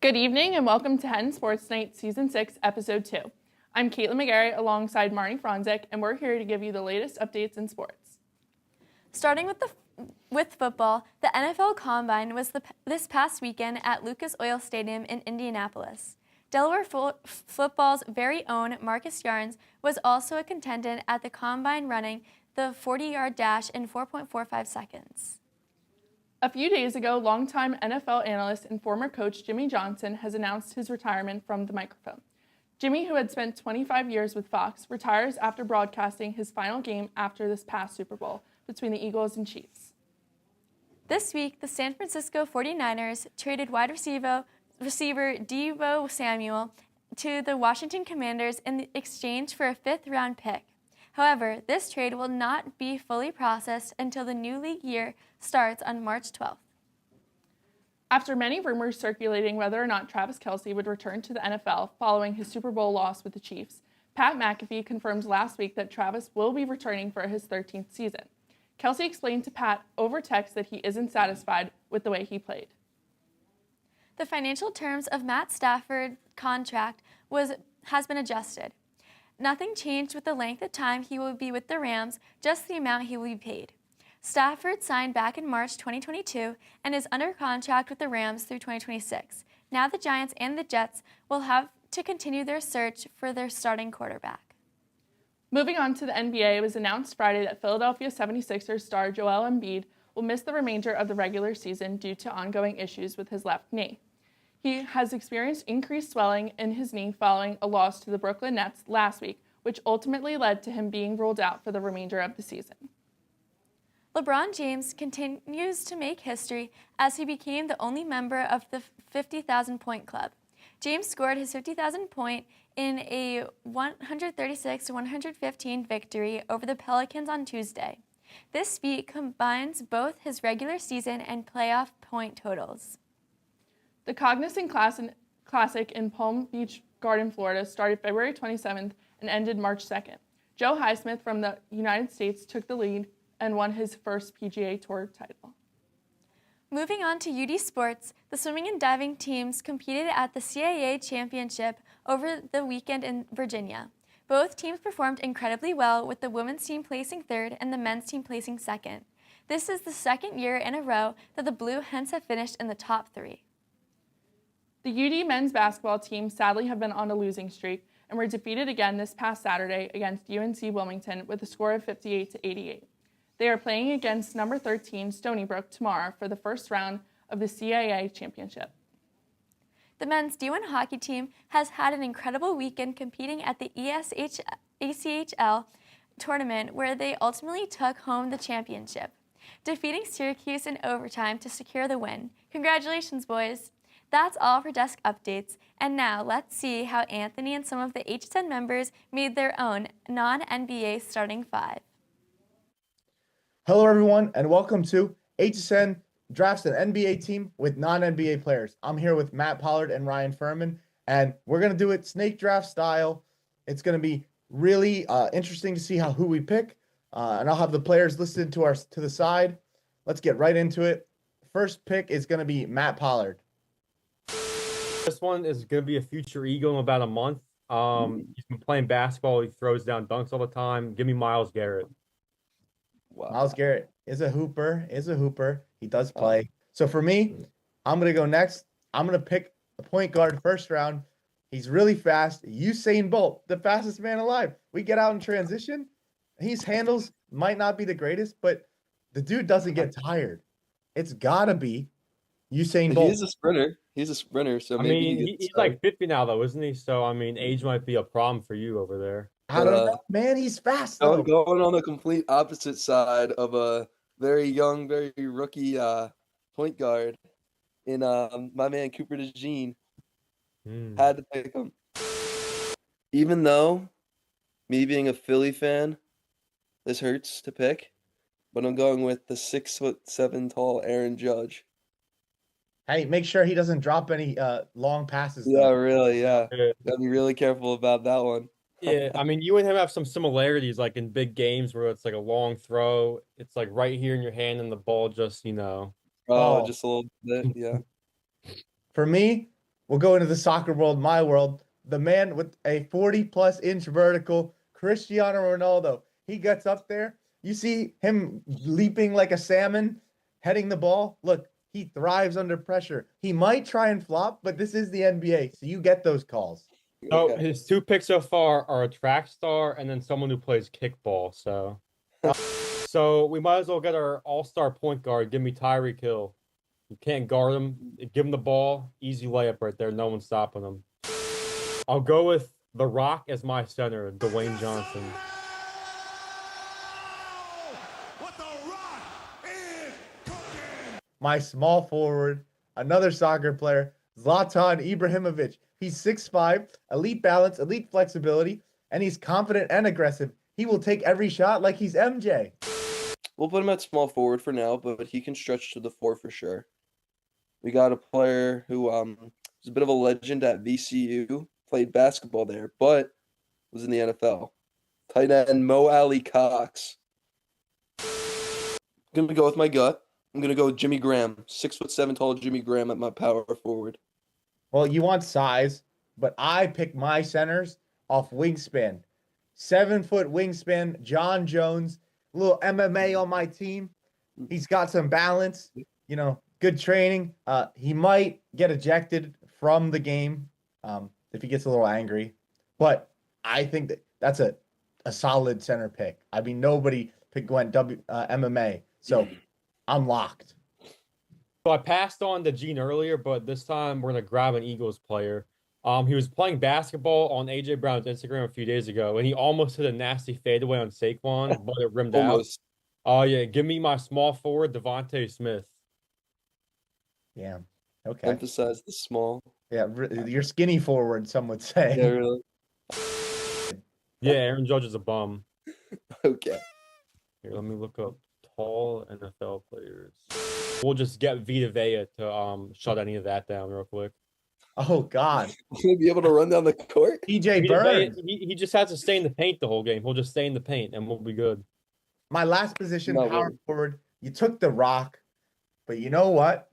Good evening and welcome to Hens Sports Night Season 6, Episode 2. I'm Caitlin McGarry alongside Marnie Franzik, and we're here to give you the latest updates in sports. Starting with football, the NFL Combine was this past weekend at Lucas Oil Stadium in Indianapolis. Delaware football's very own Marcus Yarns was also a contestant at the Combine, running the 40-yard dash in 4.45 seconds. A few days ago, longtime NFL analyst and former coach Jimmy Johnson has announced his retirement from the microphone. Jimmy, who had spent 25 years with Fox, retires after broadcasting his final game after this past Super Bowl between the Eagles and Chiefs. This week, the San Francisco 49ers traded wide receiver Deebo Samuel to the Washington Commanders in exchange for a fifth-round pick. However, this trade will not be fully processed until the new league year starts on March 12th. After many rumors circulating whether or not Travis Kelce would return to the NFL following his Super Bowl loss with the Chiefs, Pat McAfee confirmed last week that Travis will be returning for his 13th season. Kelce explained to Pat over text that he isn't satisfied with the way he played. The financial terms of Matt Stafford's contract has been adjusted. Nothing changed with the length of time he will be with the Rams, just the amount he will be paid. Stafford signed back in March 2022 and is under contract with the Rams through 2026. Now the Giants and the Jets will have to continue their search for their starting quarterback. Moving on to the NBA, it was announced Friday that Philadelphia 76ers star Joel Embiid will miss the remainder of the regular season due to ongoing issues with his left knee. He has experienced increased swelling in his knee following a loss to the Brooklyn Nets last week, which ultimately led to him being ruled out for the remainder of the season. LeBron James continues to make history as he became the only member of the 50,000-point club. James scored his 50,000th point in a 136-115 victory over the Pelicans on Tuesday. This feat combines both his regular season and playoff point totals. The Cognizant Classic in Palm Beach Garden, Florida started February 27th and ended March 2nd. Joe Highsmith from the United States took the lead and won his first PGA Tour title. Moving on to UD Sports, the swimming and diving teams competed at the CAA Championship over the weekend in Virginia. Both teams performed incredibly well, with the women's team placing third and the men's team placing second. This is the second year in a row that the Blue Hens have finished in the top three. The UD men's basketball team sadly have been on a losing streak and were defeated again this past Saturday against UNC Wilmington with a score of 58-88. They are playing against number 13 Stony Brook tomorrow for the first round of the CAA Championship. The men's D1 hockey team has had an incredible weekend competing at the ACHL tournament, where they ultimately took home the championship, defeating Syracuse in overtime to secure the win. Congratulations, boys! That's all for desk updates, and now let's see how Anthony and some of the HSN members made their own non-NBA starting five. Hello, everyone, and welcome to HSN Drafts an NBA team with non-NBA players. I'm here with Matt Pollard and Ryan Furman, and we're going to do it snake draft style. It's going to be really interesting to see who we pick, and I'll have the players listed to the side. Let's get right into it. First pick is going to be Matt Pollard. This one is going to be a future Eagle in about a month. He's been playing basketball. He throws down dunks all the time. Give me Myles Garrett. Wow. Myles Garrett is a hooper. He does play. So for me, I'm going to go next. I'm going to pick a point guard first round. He's really fast. Usain Bolt, the fastest man alive. We get out in transition. His handles might not be the greatest, but the dude doesn't get tired. It's got to be Usain Bolt. He's a sprinter. So I mean, he's like 50 now, though, isn't he? So, I mean, age might be a problem for you over there. I don't know, man. He's fast, though. Going on the complete opposite side of a very young, very rookie point guard in my man Cooper DeJean. Had to pick him. Even though me being a Philly fan, this hurts to pick, but I'm going with the 6'7" tall Aaron Judge. Hey, make sure he doesn't drop any long passes. Yeah, really, yeah. Gotta be really careful about that one. Yeah, I mean, you and him have some similarities, like in big games where it's like a long throw. It's like right here in your hand and the ball just, just a little bit, yeah. For me, We'll go into the soccer world, my world. The man with a 40-plus inch vertical, Cristiano Ronaldo. He gets up there. You see him leaping like a salmon, heading the ball. Look, he thrives under pressure. He might try and flop, but this is the NBA, so you get those calls. So Okay. his 2 picks so far are a track star and then someone who plays kickball. So we might as well get our all-star point guard. Give me Tyreek Hill. You can't guard him. Give him the ball. Easy layup right there. No one's stopping him. I'll go with The Rock as my center, Dwayne Johnson. My small forward, another soccer player, Zlatan Ibrahimovic. He's 6'5", elite balance, elite flexibility, and he's confident and aggressive. He will take every shot like he's MJ. We'll put him at small forward for now, but he can stretch to the 4 for sure. We got a player who is a bit of a legend at VCU, played basketball there, but was in the NFL. Tight end Mo Alley Cox. I'm gonna go with my gut. I'm gonna go with Jimmy Graham, 6'7" tall Jimmy Graham at my power forward. Well, you want size, but I pick my centers off wingspan. 7-foot wingspan, John Jones, a little MMA on my team. He's got some balance, good training. He might get ejected from the game if he gets a little angry, but I think that's a solid center pick. I mean, nobody picked MMA, so I'm locked. So I passed on to Gene earlier, but this time we're going to grab an Eagles player. He was playing basketball on A.J. Brown's Instagram a few days ago, and he almost hit a nasty fadeaway on Saquon, but it rimmed Almost. out. Oh, yeah. Give me my small forward, Devontae Smith. Yeah. Okay. Emphasize the small. Yeah, you're skinny forward, some would say. Yeah, really. Yeah, Aaron Judge is a bum. Okay. Here, let me look up tall NFL players. We'll just get Vita Vea to shut any of that down real quick. Oh, God. Will he be able to run down the court? TJ Vita Vea, Burns. he just has to stay in the paint the whole game. He'll just stay in the paint, and we'll be good. My last position, Not power really. forward. You took the Rock, but you know what?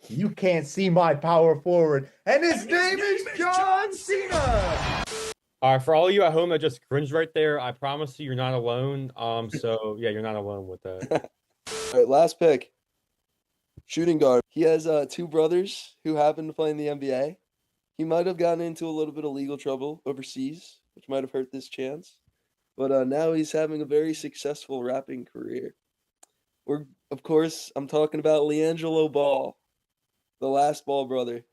You can't see my power forward, and his name is John Cena. All right, for all of you at home that just cringed right there, I promise you, you're not alone. So yeah, you're not alone with that. All right, last pick. Shooting guard. He has 2 brothers who happen to play in the NBA. He might have gotten into a little bit of legal trouble overseas, which might have hurt this chance. But now he's having a very successful rapping career. Of course, I'm talking about LiAngelo Ball, the last Ball brother.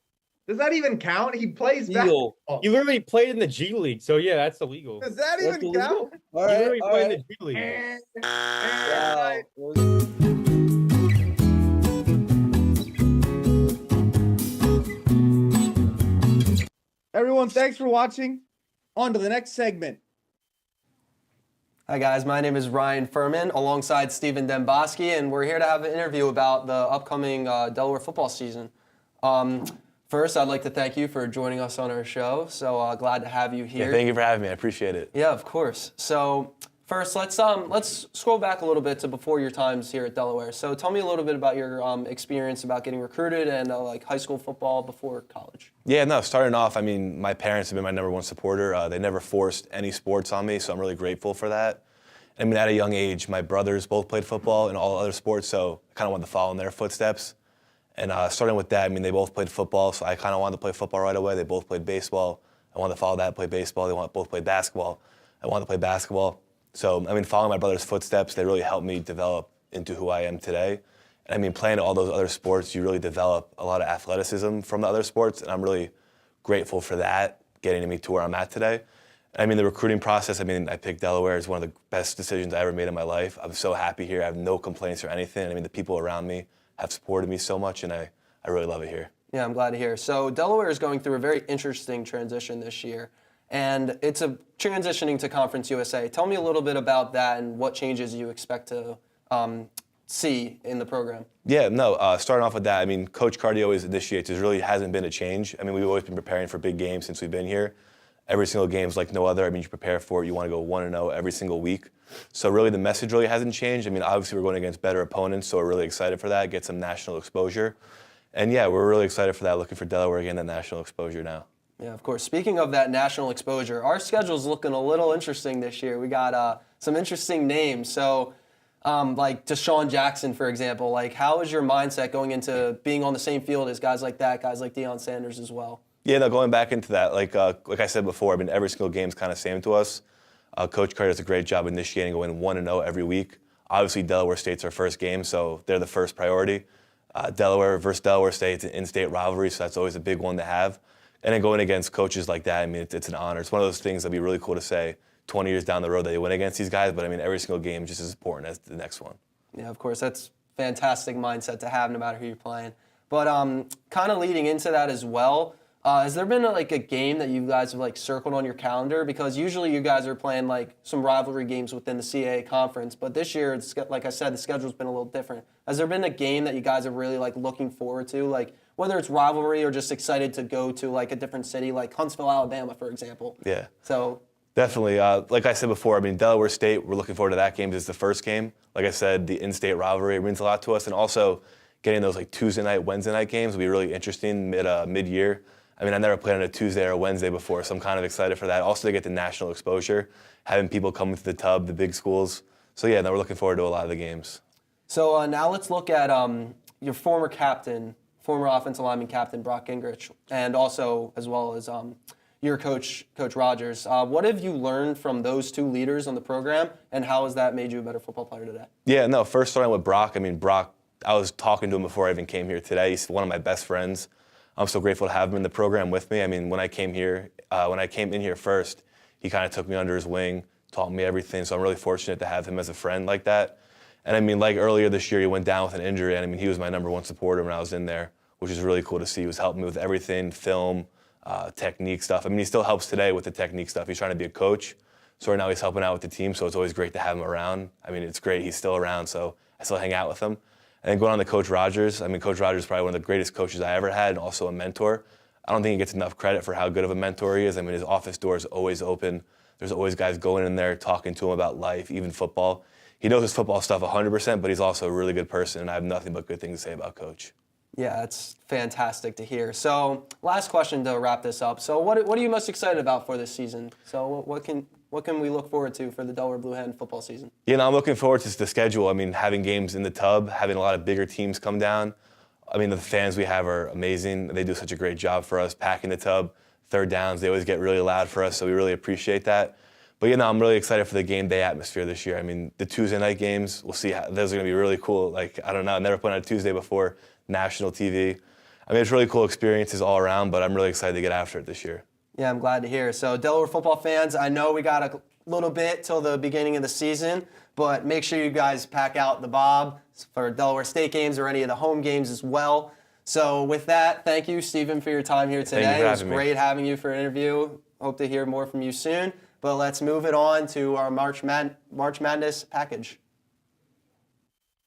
Does that even count? He plays Eel. basketball. He literally played in the G League, so yeah, that's illegal. Does that That's even illegal? count? All He right, literally all played right. in the G League. Wow. Everyone, thanks for watching. On to the next segment. Hi guys, my name is Ryan Furman alongside Stephen Demboski, and we're here to have an interview about the upcoming Delaware football season. First, I'd like to thank you for joining us on our show. So glad to have you here. Yeah, thank you for having me. I appreciate it. Yeah, of course. So first, let's scroll back a little bit to before your times here at Delaware. So tell me a little bit about your experience about getting recruited and like high school football before college. Yeah, no, starting off, I mean, my parents have been my #1 supporter. They never forced any sports on me, so I'm really grateful for that. I mean, at a young age, my brothers both played football and all other sports, so I kind of wanted to follow in their footsteps. And starting with that, I mean, they both played football, so I kind of wanted to play football right away. They both played baseball. I wanted to follow that, play baseball. They both played basketball. I wanted to play basketball. So, I mean, following my brother's footsteps, they really helped me develop into who I am today. And I mean, playing all those other sports, you really develop a lot of athleticism from the other sports, and I'm really grateful for that, getting me to where I'm at today. I mean, the recruiting process, I mean, I picked Delaware as one of the best decisions I ever made in my life. I'm so happy here. I have no complaints or anything. I mean, the people around me have supported me so much, and I really love it here. Yeah, I'm glad to hear. So Delaware is going through a very interesting transition this year, and it's a transitioning to Conference USA. Tell me a little bit about that and what changes you expect to see in the program. Yeah, no, starting off with that, I mean, Coach Cardi always initiates. There really hasn't been a change. I mean, we've always been preparing for big games since we've been here. Every single game is like no other. I mean, you prepare for it. You want to go 1-0 every single week. So really the message really hasn't changed. I mean, obviously we're going against better opponents, so we're really excited for that, get some national exposure. And yeah, we're really excited for that, looking for Delaware getting that national exposure now. Yeah, of course. Speaking of that national exposure, our schedule's looking a little interesting this year. We got some interesting names. So, like Deshaun Jackson, for example, like how is your mindset going into being on the same field as guys like that, guys like Deion Sanders as well? Yeah, no, going back into that, like I said before, I mean, every single game's kind of same to us. Coach Carter does a great job initiating going 1-0 every week. Obviously, Delaware State's our first game, so they're the first priority. Delaware versus Delaware State, it's an in-state rivalry, so that's always a big one to have. And then going against coaches like that, I mean, it's an honor. It's one of those things that'd be really cool to say 20 years down the road that you win against these guys, but I mean, every single game is just as important as the next one. Yeah, of course. That's fantastic mindset to have no matter who you're playing. But kind of leading into that as well, has there been a game that you guys have circled on your calendar? Because usually you guys are playing some rivalry games within the CAA conference, but this year, like I said, the schedule's been a little different. Has there been a game that you guys are really looking forward to, whether it's rivalry or just excited to go to a different city, like Huntsville, Alabama, for example? Yeah. So definitely. Like I said before, I mean, Delaware State, we're looking forward to that game. This is the first game. Like I said, the in-state rivalry means a lot to us, and also getting those Tuesday night, Wednesday night games will be really interesting mid-year. I mean, I never played on a Tuesday or a Wednesday before, so I'm kind of excited for that. Also to get the national exposure, having people coming to the Tub, the big schools. So yeah, we're looking forward to a lot of the games. So now let's look at your former captain, former offensive lineman captain Brock Gingrich, and also as well as your coach, Coach Rogers. What have you learned from those two leaders on the program, and how has that made you a better football player today? Yeah, no, first starting with Brock, I mean, Brock, I was talking to him before I even came here today. He's one of my best friends. I'm so grateful to have him in the program with me. I mean, when I came in here first, he kind of took me under his wing, taught me everything, so I'm really fortunate to have him as a friend like that. And I mean, earlier this year, he went down with an injury, and I mean, he was my #1 supporter when I was in there, which is really cool to see. He was helping me with everything, film, technique stuff. I mean, he still helps today with the technique stuff. He's trying to be a coach, so right now he's helping out with the team, so it's always great to have him around. I mean, it's great. He's still around, so I still hang out with him. And then going on to Coach Rogers, I mean, Coach Rogers is probably one of the greatest coaches I ever had and also a mentor. I don't think he gets enough credit for how good of a mentor he is. I mean, his office door is always open. There's always guys going in there talking to him about life, even football. He knows his football stuff 100%, but he's also a really good person, and I have nothing but good things to say about Coach. Yeah, that's fantastic to hear. So last question to wrap this up. So what are you most excited about for this season? So what can we look forward to for the Delaware Blue Hen football season? You know, I'm looking forward to the schedule. I mean, having games in the Tub, having a lot of bigger teams come down. I mean, the fans we have are amazing. They do such a great job for us, packing the Tub, third downs. They always get really loud for us, so we really appreciate that. But, you know, I'm really excited for the game day atmosphere this year. I mean, the Tuesday night games, we'll see. Those are going to be really cool. I don't know, I've never played on a Tuesday before, national TV. I mean, it's really cool experiences all around, but I'm really excited to get after it this year. Yeah, I'm glad to hear. So, Delaware football fans, I know we got a little bit till the beginning of the season, but make sure you guys pack out the Bob for Delaware State games or any of the home games as well. So with that, thank you, Stephen, for your time here today. It was great having you for an interview. Hope to hear more from you soon. But let's move it on to our March Madness package.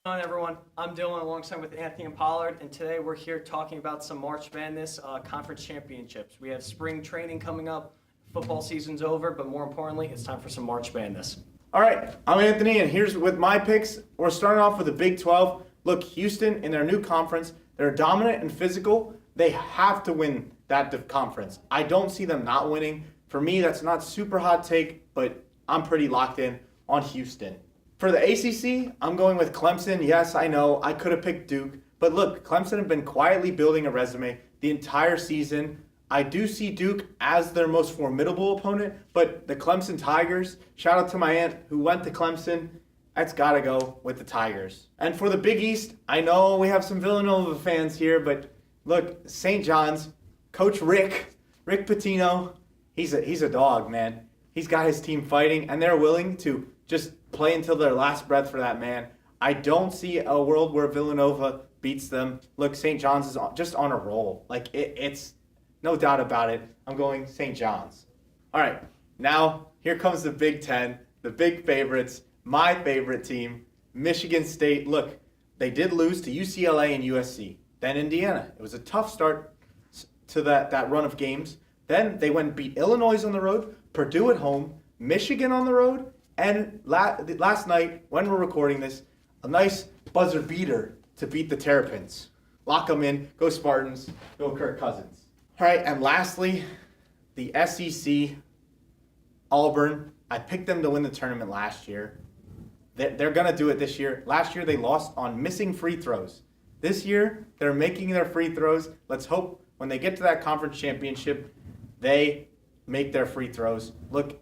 Hi everyone, I'm Dylan alongside with Anthony and Pollard, and today we're here talking about some March Madness conference championships. We have spring training coming up, football season's over, but more importantly, it's time for some March Madness. All right, I'm Anthony, and here's with my picks. We're starting off with the Big 12. Look, Houston in their new conference, they're dominant and physical. They have to win that conference. I don't see them not winning. For me, that's not super hot take, but I'm pretty locked in on Houston. For the ACC, I'm going with Clemson. Yes, I know, I could have picked Duke. But look, Clemson have been quietly building a resume the entire season. I do see Duke as their most formidable opponent, but the Clemson Tigers, shout out to my aunt who went to Clemson, that's got to go with the Tigers. And for the Big East, I know we have some Villanova fans here, but look, St. John's, Coach Rick Pitino, he's a dog, man. He's got his team fighting, and they're willing to just play until their last breath for that man. I don't see a world where Villanova beats them. Look, St. John's is just on a roll. Like, it's no doubt about it. I'm going St. John's. All right, now here comes the Big Ten, the big favorites, my favorite team, Michigan State. Look, they did lose to UCLA and USC, then Indiana. It was a tough start to that run of games. Then they went and beat Illinois on the road, Purdue at home, Michigan on the road, and last night, when we're recording this, a nice buzzer beater to beat the Terrapins. Lock them in. Go Spartans. Go Kirk Cousins. All right, and lastly, the SEC, Auburn. I picked them to win the tournament last year. They're going to do it this year. Last year, they lost on missing free throws. This year, they're making their free throws. Let's hope when they get to that conference championship, they make their free throws. Look,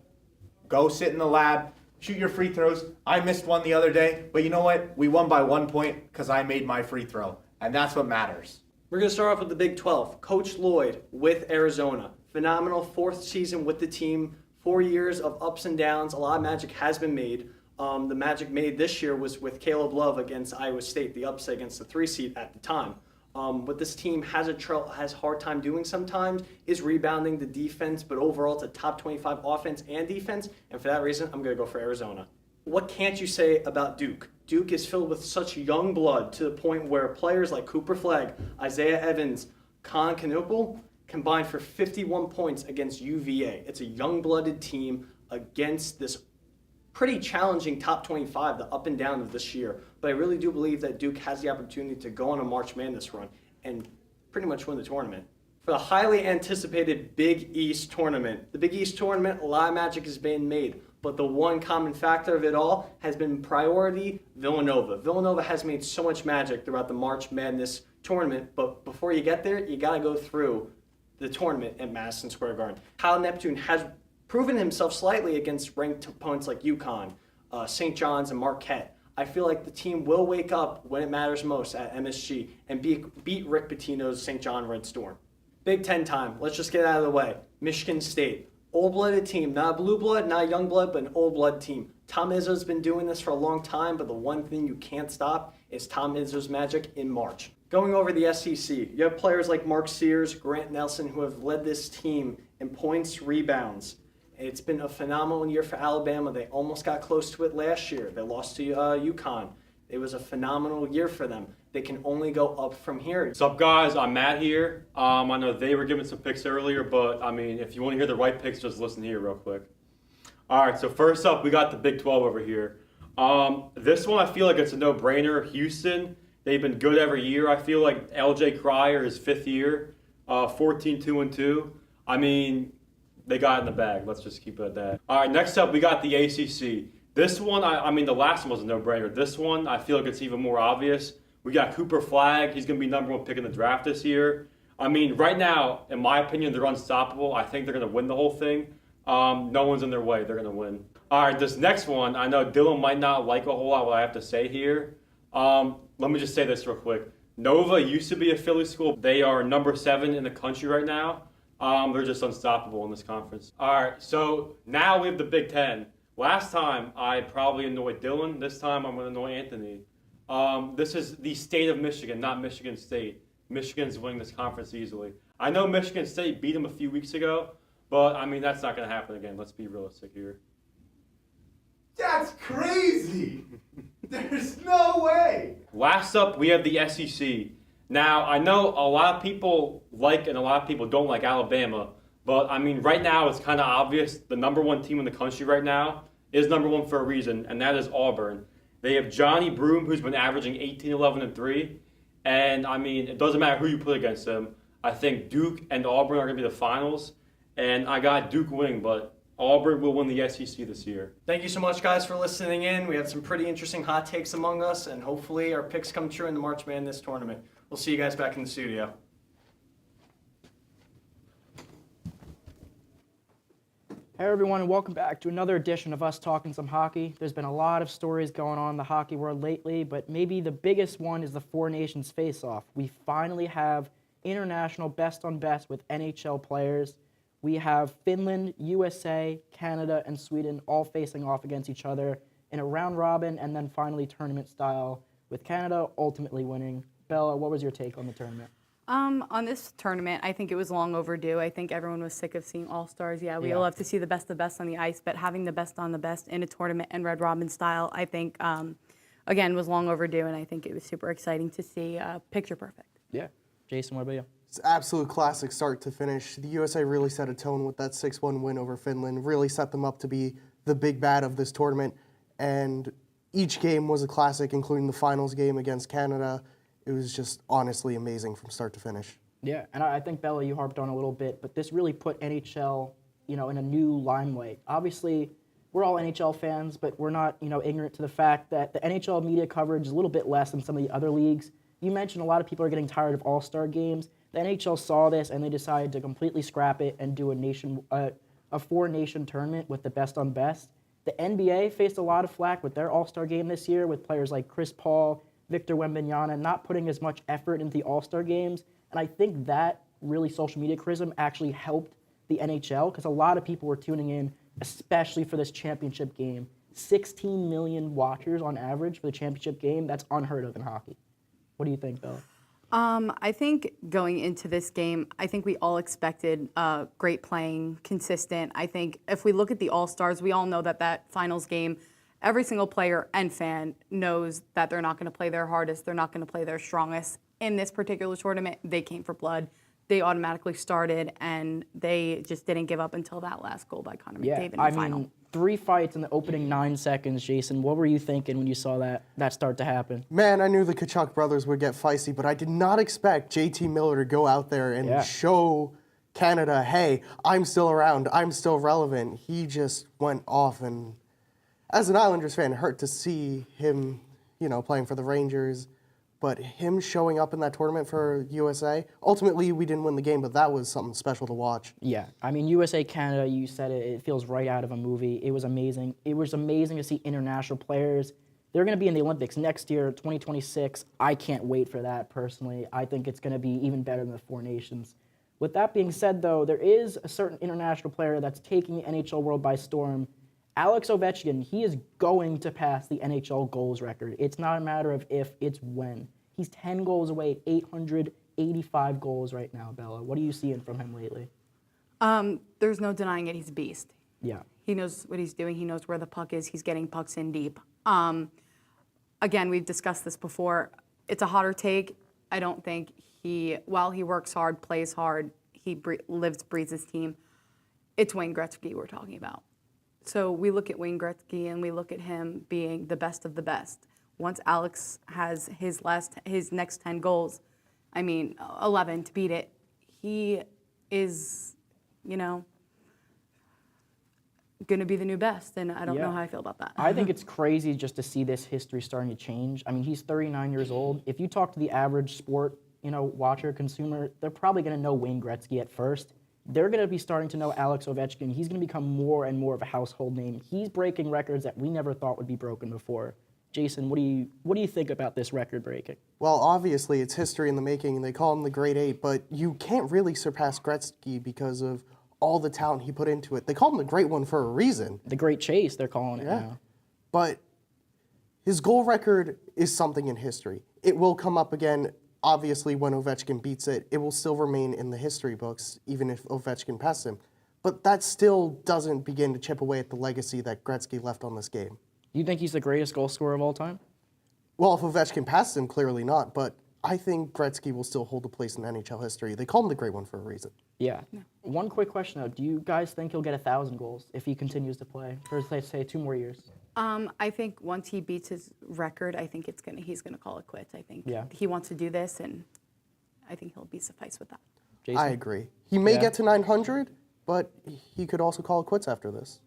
go sit in the lab, shoot your free throws. I missed one the other day, but you know what? We won by 1 point because I made my free throw, and that's what matters. We're going to start off with the Big 12. Coach Lloyd with Arizona. Phenomenal 4th season with the team. 4 years of ups and downs. A lot of magic has been made. The magic made this year was with Caleb Love against Iowa State, the upset against the 3 seed at the time. What this team has a hard time doing sometimes is rebounding the defense, but overall it's a top 25 offense and defense, and for that reason, I'm going to go for Arizona. What can't you say about Duke? Duke is filled with such young blood to the point where players like Cooper Flagg, Isaiah Evans, Con Canopal combined for 51 points against UVA. It's a young-blooded team against this pretty challenging top 25, the up and down of this year. But I really do believe that Duke has the opportunity to go on a March Madness run and pretty much win the tournament. For the highly anticipated Big East tournament, the Big East tournament, a lot of magic has been made, but the one common factor of it all has been priority Villanova. Villanova has made so much magic throughout the March Madness tournament, but before you get there, you got to go through the tournament at Madison Square Garden. Cal Neptune has proven himself slightly against ranked opponents like UConn, St. John's, and Marquette. I feel like the team will wake up when it matters most at MSG and beat Rick Pitino's St. John Red Storm. Big Ten time. Let's just get it out of the way. Michigan State. Old-blooded team. Not a blue blood, not a young blood, but an old-blood team. Tom Izzo's been doing this for a long time, but the one thing you can't stop is Tom Izzo's magic in March. Going over the SEC, you have players like Mark Sears, Grant Nelson, who have led this team in points, rebounds. It's been a phenomenal year for Alabama. They almost got close to it last year. They lost to UConn. It was a phenomenal year for them. They can only go up from here. What's up, guys? I'm Matt here. I know they were giving some picks earlier, but I mean, if you want to hear the right picks, just listen here real quick. All right, so first up, we got the Big 12 over here. This one, I feel like it's a no-brainer. Houston, they've been good every year. I feel like LJ Cryer, his 5th year, 14-2-2. I mean, they got it in the bag. Let's just keep it at that. All right, next up, we got the ACC. This one, I mean, the last one was a no-brainer. This one, I feel like it's even more obvious. We got Cooper Flagg. He's going to be #1 pick in the draft this year. I mean, right now, in my opinion, they're unstoppable. I think they're going to win the whole thing. No one's in their way. They're going to win. All right, this next one, I know Dylan might not like a whole lot what I have to say here. Let me just say this real quick. Nova used to be a Philly school. They are #7 in the country right now. They're just unstoppable in this conference. All right, so now we have the Big Ten. Last time, I probably annoyed Dylan. This time, I'm going to annoy Anthony. This is the state of Michigan, not Michigan State. Michigan's winning this conference easily. I know Michigan State beat them a few weeks ago, but, I mean, that's not going to happen again. Let's be realistic here. That's crazy. There's no way. Last up, we have the SEC. Now, I know a lot of people like and a lot of people don't like Alabama, but, I mean, right now it's kind of obvious the #1 team in the country right now is #1 for a reason, and that is Auburn. They have Johnny Broome, who's been averaging 18, 11, and 3, and, I mean, it doesn't matter who you put against them. I think Duke and Auburn are going to be the finals, and I got Duke winning, but Auburn will win the SEC this year. Thank you so much, guys, for listening in. We had some pretty interesting hot takes among us, and hopefully our picks come true in the March Madness tournament. We'll see you guys back in the studio. Hey everyone, and welcome back to another edition of us talking some hockey. There's been a lot of stories going on in the hockey world lately, but maybe the biggest one is the Four Nations face-off. We finally have international best on best with NHL players. We have Finland, USA, Canada, and Sweden all facing off against each other in a round robin and then finally tournament style, with Canada ultimately winning. Bella, what was your take on the tournament? On this tournament, I think it was long overdue. I think everyone was sick of seeing all-stars. Yeah, we love to see the best of the best on the ice, but having the best on the best in a tournament and Red Robin style, I think, again, was long overdue, and I think it was super exciting to see picture perfect. Yeah. Jason, what about you? It's an absolute classic start to finish. The USA really set a tone with that 6-1 win over Finland, really set them up to be the big bad of this tournament, and each game was a classic, including the finals game against Canada. It was just honestly amazing from start to finish. Yeah, and I think, Bella, you harped on a little bit, but this really put NHL, in a new limelight. Obviously, we're all NHL fans, but we're not, ignorant to the fact that the NHL media coverage is a little bit less than some of the other leagues. You mentioned a lot of people are getting tired of all-star games. The NHL saw this, and they decided to completely scrap it and do a four-nation tournament with the best on best. The NBA faced a lot of flack with their all-star game this year, with players like Chris Paul, Victor Wembanyama not putting as much effort into the all-star games. And I think that really social media criticism actually helped the NHL because a lot of people were tuning in, especially for this championship game. 16 million watchers on average for the championship game. That's unheard of in hockey. What do you think, Bella? I think going into this game, I think we all expected great playing, consistent. I think if we look at the All-Stars, we all know that finals game, every single player and fan knows that they're not going to play their hardest, they're not going to play their strongest. In this particular tournament, they came for blood. They automatically started, and they just didn't give up until that last goal by Connor McDavid in the final. Mean, 3 fights in the opening 9 seconds, Jason. What were you thinking when you saw that start to happen? Man, I knew the Tkachuk brothers would get feisty, but I did not expect JT Miller to go out there and show Canada, hey, I'm still around, I'm still relevant. He just went off, and as an Islanders fan, it hurt to see him, playing for the Rangers. But him showing up in that tournament for USA, ultimately we didn't win the game, but that was something special to watch. Yeah, I mean, USA-Canada, you said it feels right out of a movie. It was amazing. It was amazing to see international players. They're going to be in the Olympics next year, 2026. I can't wait for that, personally. I think it's going to be even better than the Four Nations. With that being said, though, there is a certain international player that's taking the NHL world by storm. Alex Ovechkin, he is going to pass the NHL goals record. It's not a matter of if, it's when. He's 10 goals away, 885 goals right now, Bella. What are you seeing from him lately? There's no denying it. He's a beast. Yeah. He knows what he's doing. He knows where the puck is. He's getting pucks in deep. Again, we've discussed this before. It's a hotter take. I don't think while he works hard, plays hard, he lives, breathes his team. It's Wayne Gretzky we're talking about. So we look at Wayne Gretzky and we look at him being the best of the best. Once Alex has his next 10 goals, 11 to beat it, he is, going to be the new best, and I don't know how I feel about that. I think it's crazy just to see this history starting to change. I mean, he's 39 years old. If you talk to the average sport, watcher, consumer, they're probably going to know Wayne Gretzky at first. They're going to be starting to know Alex Ovechkin. He's going to become more and more of a household name. He's breaking records that we never thought would be broken before. Jason, what do you think about this record breaking? Well, obviously, it's history in the making, and they call him the Great Eight, but you can't really surpass Gretzky because of all the talent he put into it. They call him the Great One for a reason. The Great Chase, they're calling it now. But his goal record is something in history. It will come up again. Obviously, when Ovechkin beats it, it will still remain in the history books, even if Ovechkin passes him. But that still doesn't begin to chip away at the legacy that Gretzky left on this game. Do you think he's the greatest goal scorer of all time? Well, if Ovechkin passes him, clearly not. But I think Gretzky will still hold a place in NHL history. They call him the Great One for a reason. Yeah. One quick question, though. Do you guys think he'll get 1,000 goals if he continues to play for, let's say, 2 more years? I think once he beats his record, I think he's gonna call it quits. I think he wants to do this, and I think he'll be suffice with that. Jason? I agree. He may get to 900, but he could also call it quits after this.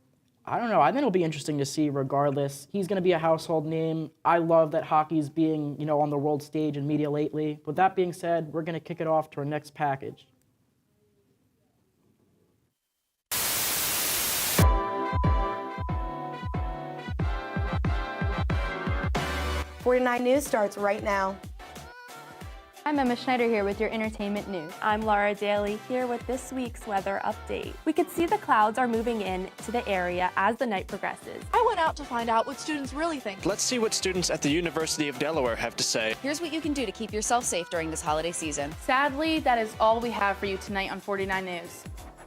I don't know. I think it'll be interesting to see regardless. He's going to be a household name. I love that hockey's being, on the world stage and media lately. With that being said, we're going to kick it off to our next package. 49 News starts right now. I'm Emma Schneider here with your entertainment news. I'm Laura Daly here with this week's weather update. We could see the clouds are moving in to the area as the night progresses. I went out to find out what students really think. Let's see what students at the University of Delaware have to say. Here's what you can do to keep yourself safe during this holiday season. Sadly, that is all we have for you tonight on 49 News.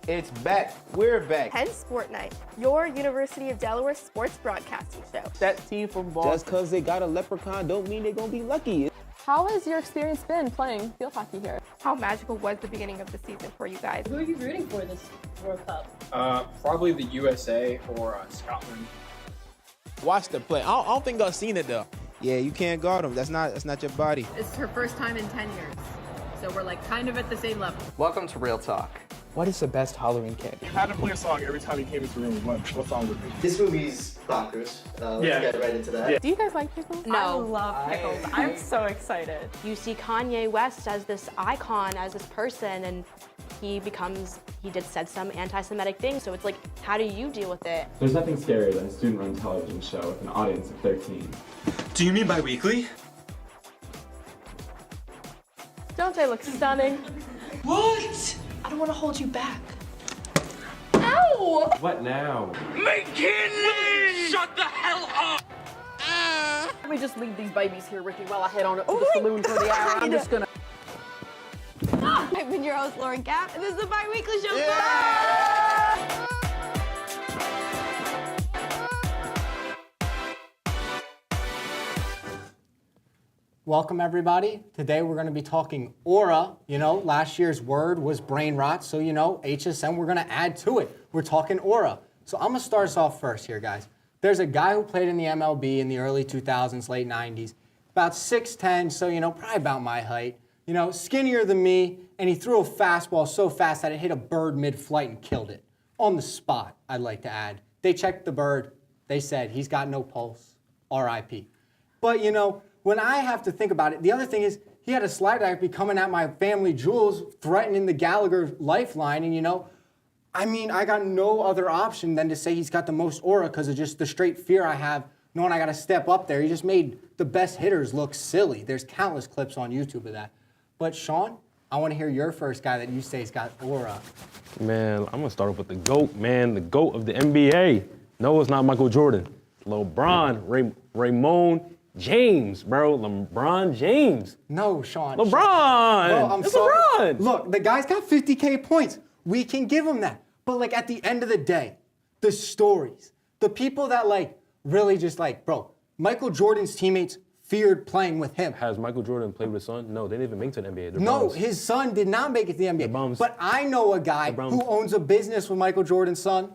It's back. We're back. Hens Sport Night, your University of Delaware sports broadcasting show. That team from Boston. Just because they got a leprechaun don't mean they're going to be lucky. How has your experience been playing field hockey here? How magical was the beginning of the season for you guys? Who are you rooting for this World Cup? Probably the USA or Scotland. Watch the play. I don't think I've seen it though. Yeah, you can't guard him. That's not your body. It's her first time in 10 years. So we're like kind of at the same level. Welcome to Real Talk. What is the best Halloween candy? You had to play a song every time you came into the room. What song would it be? This movie's bonkers. Let's get right into that. Yeah. Do you guys like pickles? No. I love pickles. I'm so excited. You see Kanye West as this icon, as this person, and he said some anti-Semitic things. So it's like, how do you deal with it? There's nothing scarier than a student-run television show with an audience of 13. Do you mean bi-weekly? Don't they look stunning? What? I don't want to hold you back. Ow! What now? McKinley! Shut the hell up! Let me just leave these babies here, Ricky, while I head on up to the saloon for the hour. I'm just gonna. I've been your host, Lauren Cap, and this is the Bi-Weekly Show. Welcome, everybody. Today we're going to be talking aura. You know, last year's word was brain rot, so you know, HSM, we're going to add to it. We're talking aura. So I'm going to start us off first here, guys. There's a guy who played in the MLB in the early 2000s, late 90s, about 6'10", so you know, probably about my height. You know, skinnier than me, and he threw a fastball so fast that it hit a bird mid-flight and killed it. On the spot, I'd like to add. They checked the bird. They said, he's got no pulse, RIP. But, you know, when I have to think about it, the other thing is he had a slide act be coming at my family jewels, threatening the Gallagher lifeline, and, you know, I mean, I got no other option than to say he's got the most aura because of just the straight fear I have knowing I got to step up there. He just made the best hitters look silly. There's countless clips on YouTube of that. But, Sean, I want to hear your first guy that you say's got aura. Man, I'm going to start off with the GOAT, man. The GOAT of the NBA. No, it's not Michael Jordan. LeBron, Raymond James, bro. LeBron James. No, Sean. LeBron. Bro, I'm it's sorry. LeBron. Look, the guy's got 50K points. We can give him that. But, like, at the end of the day, the stories, the people that, like, really just, like, bro, Michael Jordan's teammates feared playing with him. Has Michael Jordan played with his son? No, they didn't even make it to the NBA. They're No, bums. his son did not make it to the NBA. They're bums. But I know a guy who owns a business with Michael Jordan's son.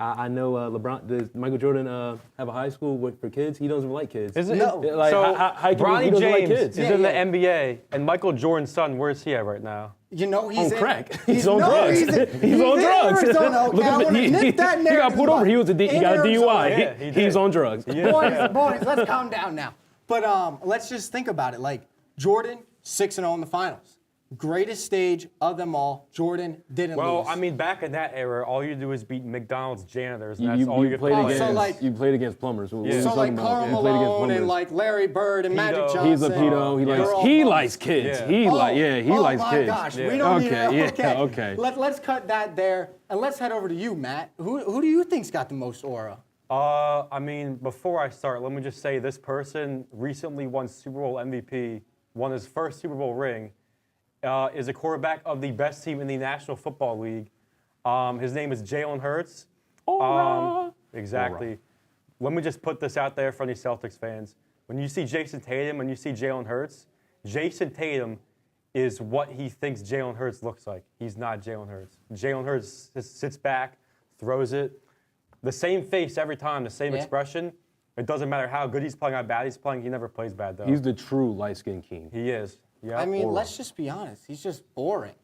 I know LeBron. Does Michael Jordan have a high school for kids? He doesn't like kids. Is it? No. Like, So Bronny James kids. is in the NBA, and Michael Jordan's son, where's he at right now? You know, he's on crack. He's on drugs. He's on drugs. Arizona, okay? I wanna nip that he got pulled over. He got a DUI. Yeah, He's on drugs. Boys, let's calm down now. But let's just think about it. Like, Jordan, 6-0 in the finals. Greatest stage of them all. Jordan didn't lose. Well, I mean, back in that era, all you do is beat McDonald's janitors, and You that's all you played could play. against. So, like- You played against plumbers. What are you So, talking like, about? Karl You played against Malone and, plumbers. like, Larry Bird and Magic Pedo. Johnson. He's a pedo. He They're all likes bums. kids. Yeah. He Oh likes my kids. gosh, Yeah. we don't need Okay, to. yeah, okay. Let's cut that there, and let's head over to you, Matt. Who do you think's got the most aura? I mean, before I start, let me just say this person recently won Super Bowl MVP, won his first Super Bowl ring, is a quarterback of the best team in the National Football League. His name is Jalen Hurts. Exactly. Let me just put this out there for any Celtics fans. When you see Jason Tatum and you see Jalen Hurts, Jason Tatum is what he thinks Jalen Hurts looks like. He's not Jalen Hurts. Jalen Hurts sits back, throws it. The same face every time, the same expression. It doesn't matter how good he's playing, how bad he's playing. He never plays bad, though. He's the true light-skinned king. He is. Yeah. I mean, let's just be honest. He's just boring.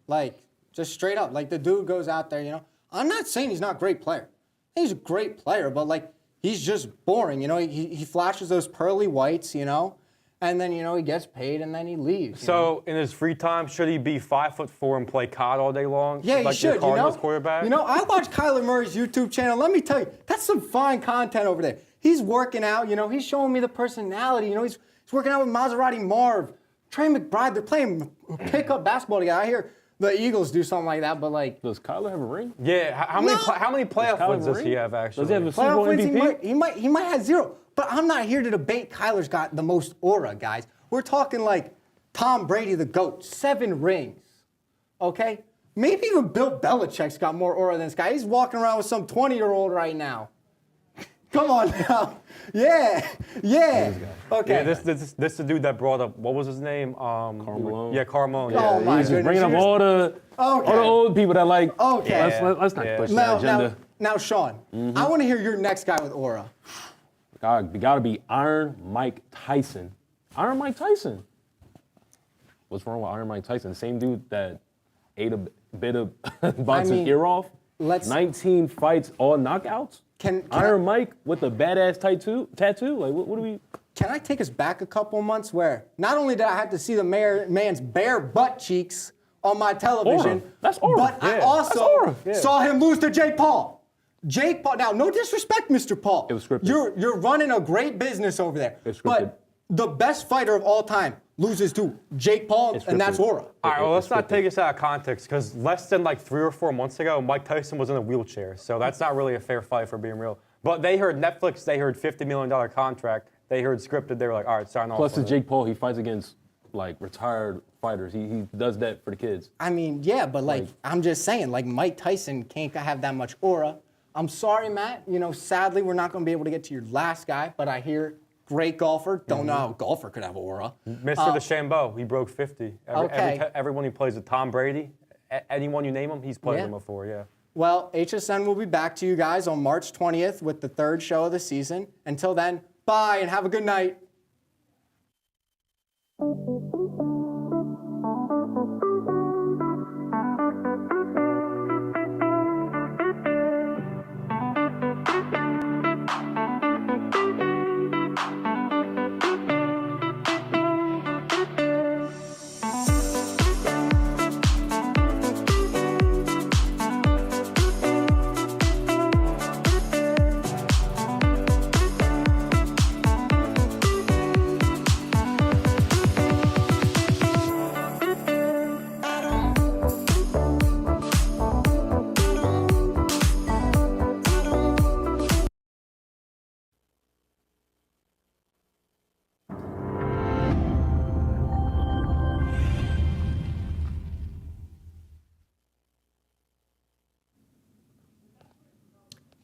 Like, just straight up. Like, the dude goes out there, you know. I'm not saying he's not a great player. He's a great player, but, like, he's just boring. You know, he flashes those pearly whites, you know, and then, you know, he gets paid and then he leaves. So, in his free time, should he be 5'4" and play COD all day long? Yeah, like he should, the Cardinals you know? quarterback? You know, I watch Kyler Murray's YouTube channel. Let me tell you, that's some fine content over there. He's working out, you know. He's showing me the personality. You know, he's working out with Maserati Marv, Trey McBride. They're playing pickup basketball together. I hear the Eagles do something like that, but like, does Kyler have a ring? Yeah. How many playoff wins does he have actually? Does he have a Super playoff Bowl wins, MVP? he might have 0. But I'm not here to debate Kyler's got the most aura, guys. We're talking like Tom Brady, the GOAT, 7 rings. Okay? Maybe even Bill Belichick's got more aura than this guy. He's walking around with some 20-year-old right now. Come on now. Yeah. Okay. Yeah, this the dude that brought up, what was his name? Karl Malone. Yeah, Karl Malone. Oh, Yeah. my He's just bringing up goodness. all the old people that like. Okay. Let's not push that agenda. Now, Sean, I want to hear your next guy with aura. Gotta be Iron Mike Tyson. Iron Mike Tyson. What's wrong with Iron Mike Tyson? Same dude that ate a bit of boxing ear off. 19 fights, all knockouts. Iron Mike with a badass tattoo. Like, what do we? Can I take us back a couple months where not only did I have to see the man's bare butt cheeks on my television, but I also saw him lose to Jake Paul. Jake Paul. Now, no disrespect, Mr. Paul. It was scripted. You're running a great business over there. It's scripted. But the best fighter of all time loses to Jake Paul, and that's Aura. All right, well, let's not take this out of context, because less than like 3 or 4 months ago, Mike Tyson was in a wheelchair, so that's not really a fair fight for being real. But they heard Netflix, they heard $50 million contract, they heard scripted, they were like, all right, sign off. Plus, it's Jake Paul. He fights against like retired fighters. He does that for the kids. I mean, yeah, but like I'm just saying, like Mike Tyson can't have that much aura. I'm sorry, Matt. You know, sadly, we're not going to be able to get to your last guy, but I hear great golfer. Don't know how a golfer could have aura. Mr. DeChambeau, he broke 50. Everyone he plays with Tom Brady, anyone you name him, he's played him before, yeah. Well, HSN will be back to you guys on March 20th with the 3rd show of the season. Until then, bye and have a good night.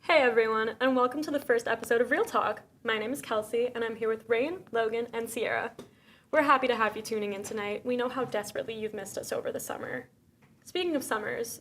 Hey everyone, and welcome to the first episode of Real Talk. My name is Kelsey, and I'm here with Rain, Logan, and Sierra. We're happy to have you tuning in tonight. We know how desperately you've missed us over the summer. Speaking of summers,